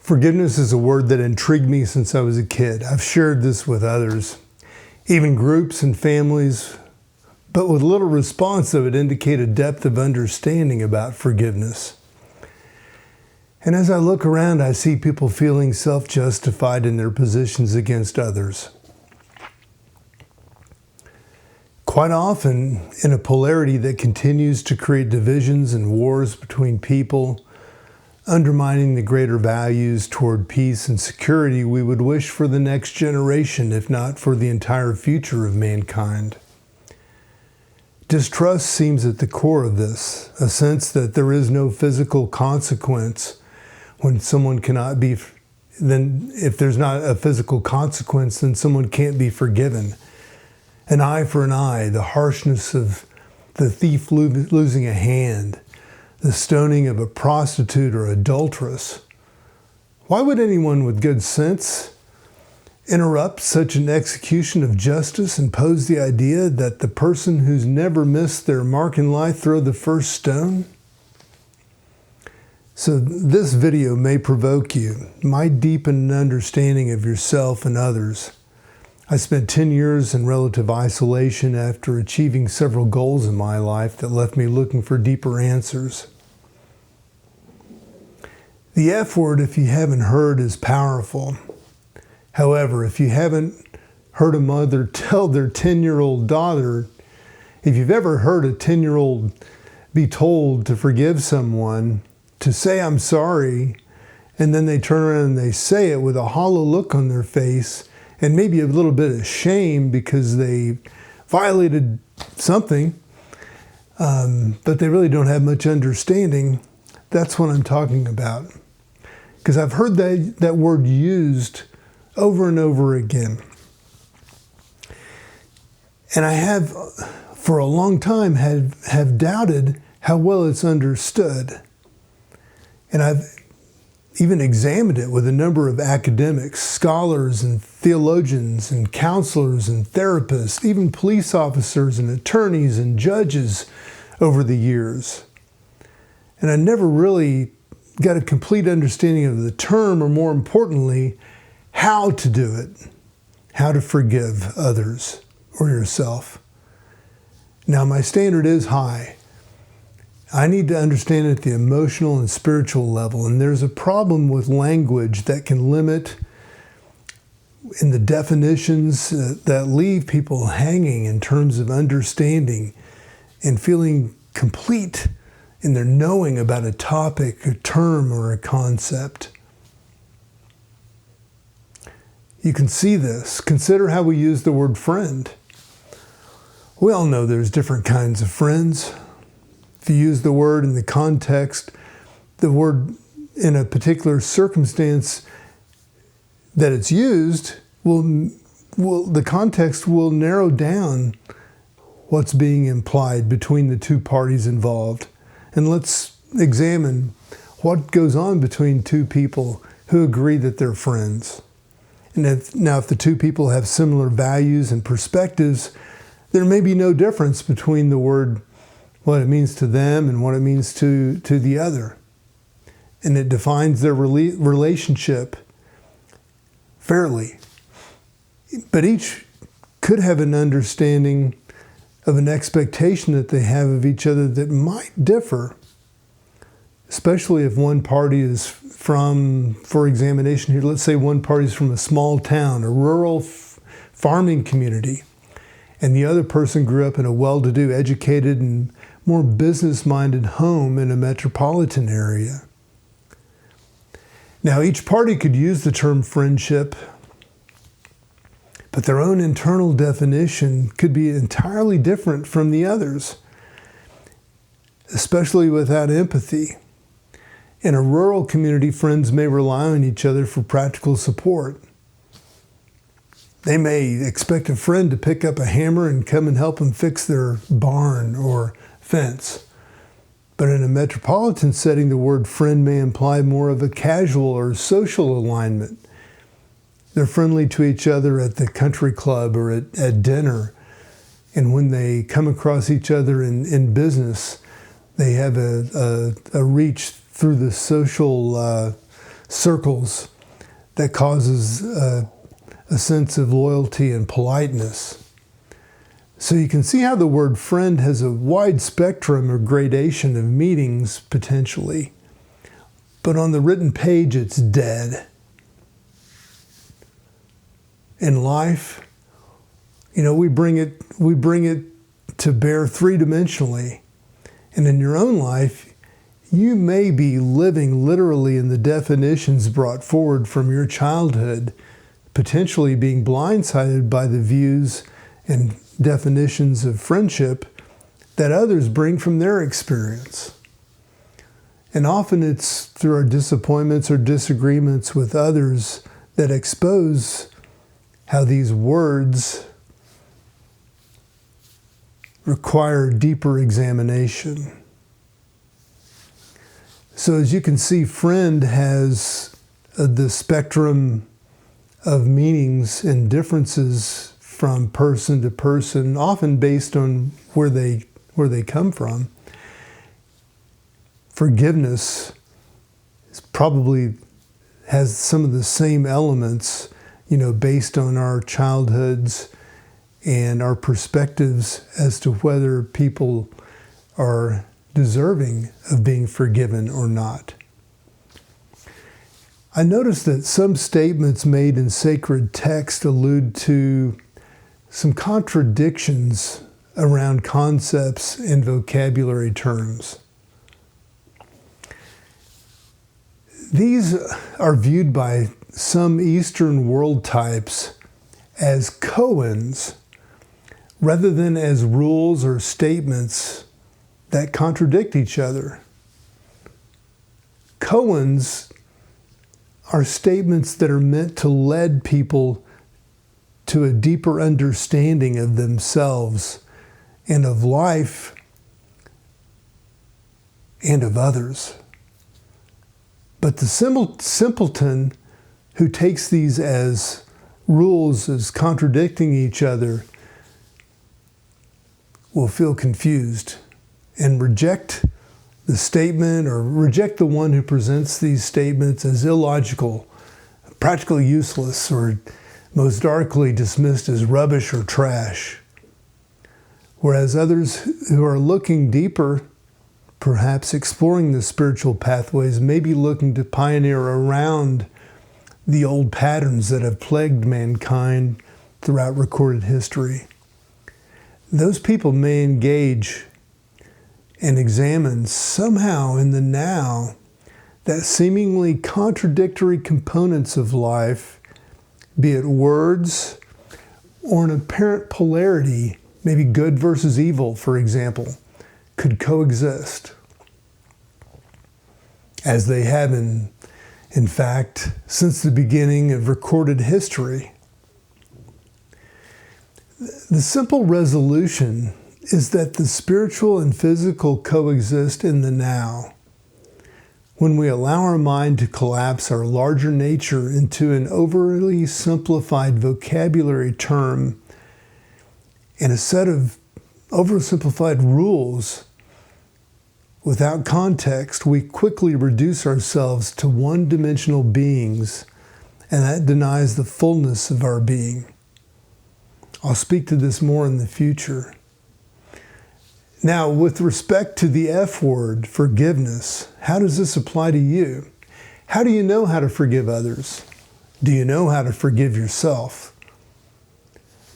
Forgiveness is a word that intrigued me since I was a kid. I've shared this with others, even groups and families, but with little response that would indicate a depth of understanding about forgiveness. And as I look around, I see people feeling self-justified in their positions against others. Quite often, in a polarity that continues to create divisions and wars between people, undermining the greater values toward peace and security we would wish for the next generation, if not for the entire future of mankind. Distrust seems at the core of this, a sense that there is no physical consequence when someone cannot be, then if there's not a physical consequence, then someone can't be forgiven. An eye for an eye, the harshness of the thief losing a hand, the stoning of a prostitute or adulteress. Why would anyone with good sense interrupt such an execution of justice and pose the idea that the person who's never missed their mark in life throw the first stone? So this video may provoke you, might deepen an understanding of yourself and others. I spent 10 years in relative isolation after achieving several goals in my life that left me looking for deeper answers. The F word, if you haven't heard, is powerful. However, if you haven't heard a mother tell their 10-year-old daughter, if you've ever heard a 10-year-old be told to forgive someone, to say I'm sorry, and then they turn around and they say it with a hollow look on their face, and maybe a little bit of shame because they violated something, but they really don't have much understanding, that's what I'm talking about. Because I've heard that word used over and over again. And I have, for a long time, have doubted how well it's understood. And I've even examined it with a number of academics, scholars and theologians and counselors and therapists, even police officers and attorneys and judges over the years. And I never really got a complete understanding of the term, or more importantly, how to do it, how to forgive others or yourself. Now, my standard is high. I need to understand it at the emotional and spiritual level, and there's a problem with language that can limit in the definitions that leave people hanging in terms of understanding and feeling complete in their knowing about a topic, a term, or a concept. You can see this. Consider how we use the word friend. We all know there's different kinds of friends. If you use the word in the context, the word in a particular circumstance that it's used, the context will narrow down what's being implied between the two parties involved. And let's examine what goes on between two people who agree that they're friends. And if the two people have similar values and perspectives, there may be no difference between the word, what it means to them and what it means to the other. And it defines their relationship fairly. But each could have an understanding of an expectation that they have of each other that might differ, especially if one party is from, for examination here, let's say one party is from a small town, a rural farming community, and the other person grew up in a well-to-do, educated, and more business-minded home in a metropolitan area. Now, each party could use the term friendship, but their own internal definition could be entirely different from the others, especially without empathy. In a rural community, friends may rely on each other for practical support. They may expect a friend to pick up a hammer and come and help them fix their barn or fence. But in a metropolitan setting, the word friend may imply more of a casual or social alignment. They're friendly to each other at the country club or at dinner. And when they come across each other in business, they have a reach through the social circles that causes a sense of loyalty and politeness. So you can see how the word friend has a wide spectrum or gradation of meanings potentially. But on the written page, it's dead. In life, we bring it to bear three-dimensionally. And in your own life, you may be living literally in the definitions brought forward from your childhood, potentially being blindsided by the views and definitions of friendship that others bring from their experience. And often it's through our disappointments or disagreements with others that expose how these words require deeper examination. So as you can see, friend has the spectrum of meanings and differences from person to person, often based on where they come from. Forgiveness probably has some of the same elements, based on our childhoods and our perspectives as to whether people are deserving of being forgiven or not. I noticed that some statements made in sacred text allude to some contradictions around concepts and vocabulary terms. These are viewed by some Eastern world types as koans rather than as rules or statements that contradict each other. Koans are statements that are meant to lead people to a deeper understanding of themselves and of life and of others. But the simpleton who takes these as rules, as contradicting each other, will feel confused and reject the statement or reject the one who presents these statements as illogical, practically useless, or most darkly dismissed as rubbish or trash. Whereas others who are looking deeper, perhaps exploring the spiritual pathways, may be looking to pioneer around the old patterns that have plagued mankind throughout recorded history. Those people may engage and examine somehow in the now that seemingly contradictory components of life, be it words or an apparent polarity, maybe good versus evil, for example, could coexist, as they have in fact, since the beginning of recorded history. The simple resolution is that the spiritual and physical coexist in the now. When we allow our mind to collapse our larger nature into an overly simplified vocabulary term and a set of oversimplified rules without context, we quickly reduce ourselves to one-dimensional beings, and that denies the fullness of our being. I'll speak to this more in the future. Now, with respect to the F word, forgiveness, how does this apply to you? How do you know how to forgive others? Do you know how to forgive yourself?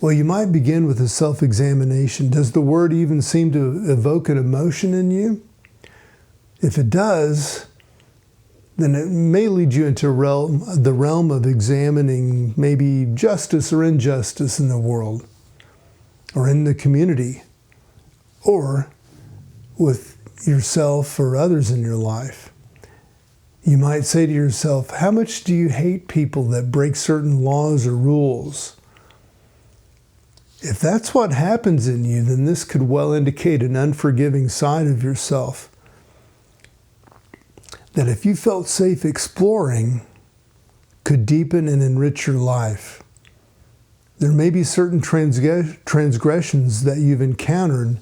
Well, you might begin with a self-examination. Does the word even seem to evoke an emotion in you? If it does, then it may lead you into the realm of examining maybe justice or injustice in the world, or in the community, or with yourself or others in your life. You might say to yourself, how much do you hate people that break certain laws or rules? If that's what happens in you, then this could well indicate an unforgiving side of yourself that if you felt safe exploring, could deepen and enrich your life. There may be certain transgressions that you've encountered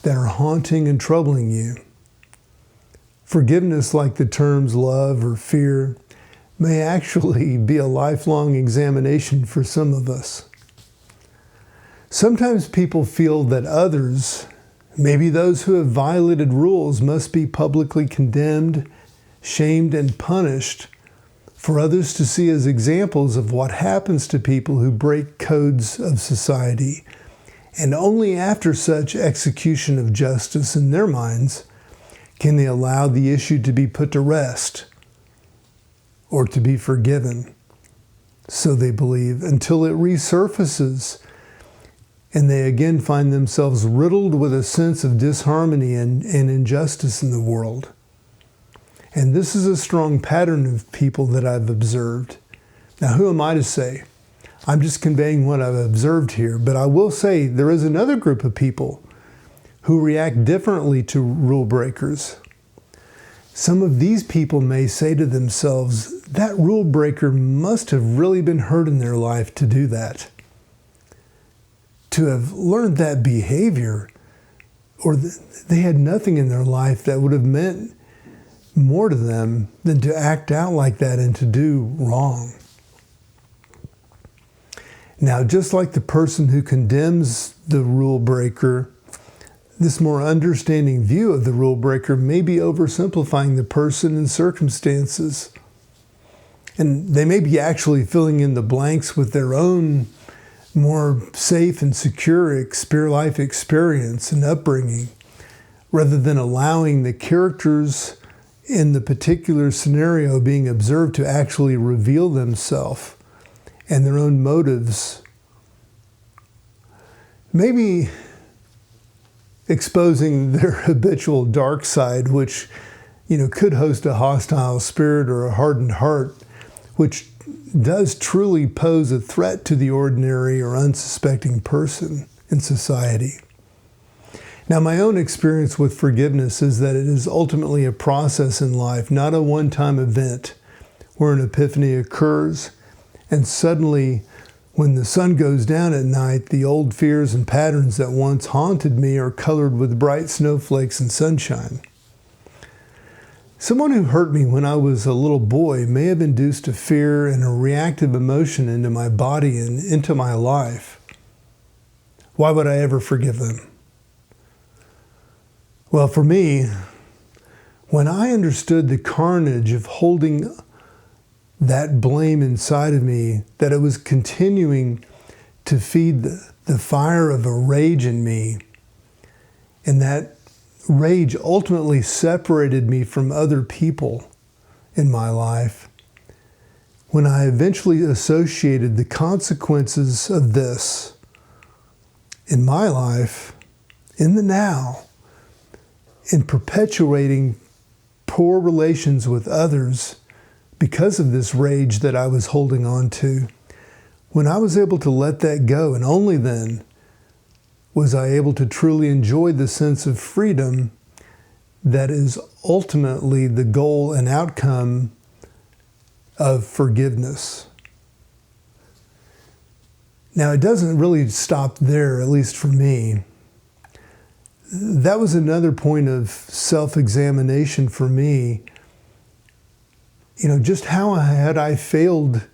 that are haunting and troubling you. Forgiveness, like the terms love or fear, may actually be a lifelong examination for some of us. Sometimes people feel that others, maybe those who have violated rules, must be publicly condemned, shamed, and punished for others to see as examples of what happens to people who break codes of society. And only after such execution of justice in their minds can they allow the issue to be put to rest or to be forgiven, so they believe, until it resurfaces and they again find themselves riddled with a sense of disharmony and injustice in the world. And this is a strong pattern of people that I've observed. Now, who am I to say? I'm just conveying what I've observed here, but I will say there is another group of people who react differently to rule breakers. Some of these people may say to themselves, that rule breaker must have really been hurt in their life to do that. To have learned that behavior, or they had nothing in their life that would have meant more to them than to act out like that and to do wrong. Now, just like the person who condemns the rule breaker, this more understanding view of the rule breaker may be oversimplifying the person and circumstances. And they may be actually filling in the blanks with their own more safe and secure life experience and upbringing, rather than allowing the characters in the particular scenario being observed to actually reveal themselves and their own motives. Maybe exposing their habitual dark side, which, could host a hostile spirit or a hardened heart, which does truly pose a threat to the ordinary or unsuspecting person in society. Now, my own experience with forgiveness is that it is ultimately a process in life, not a one-time event where an epiphany occurs, and suddenly, when the sun goes down at night, the old fears and patterns that once haunted me are colored with bright snowflakes and sunshine. Someone who hurt me when I was a little boy may have induced a fear and a reactive emotion into my body and into my life. Why would I ever forgive them? Well, for me, when I understood the carnage of holding that blame inside of me, that it was continuing to feed the fire of a rage in me, and that rage ultimately separated me from other people in my life, when I eventually associated the consequences of this in my life, in the now, in perpetuating poor relations with others because of this rage that I was holding on to, when I was able to let that go, and only then was I able to truly enjoy the sense of freedom that is ultimately the goal and outcome of forgiveness. Now, it doesn't really stop there, at least for me. That was another point of self-examination for me. Just how had I failed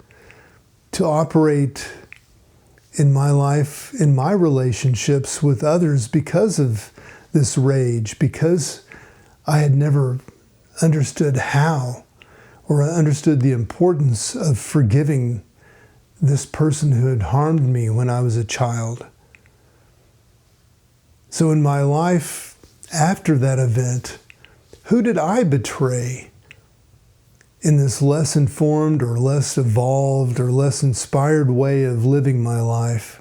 to operate in my life, in my relationships with others because of this rage, because I had never understood how or understood the importance of forgiving this person who had harmed me when I was a child. So in my life after that event, who did I betray in this less informed or less evolved or less inspired way of living my life?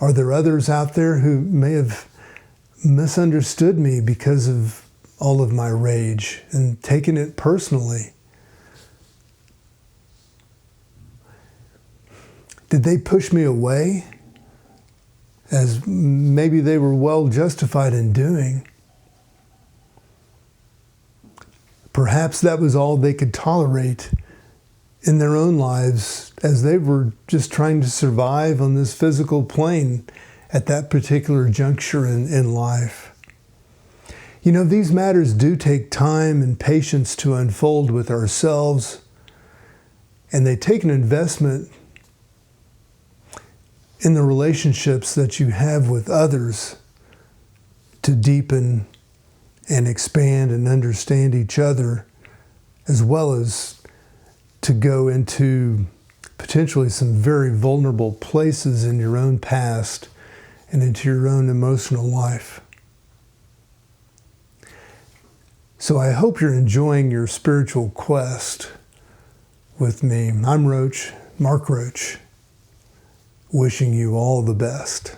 Are there others out there who may have misunderstood me because of all of my rage and taken it personally? Did they push me away, as maybe they were well justified in doing? Perhaps that was all they could tolerate in their own lives, as they were just trying to survive on this physical plane at that particular juncture in life. You know, these matters do take time and patience to unfold with ourselves, and they take an investment in the relationships that you have with others to deepen and expand and understand each other, as well as to go into potentially some very vulnerable places in your own past and into your own emotional life. So I hope you're enjoying your spiritual quest with me. I'm Roach, Mark Roach, wishing you all the best.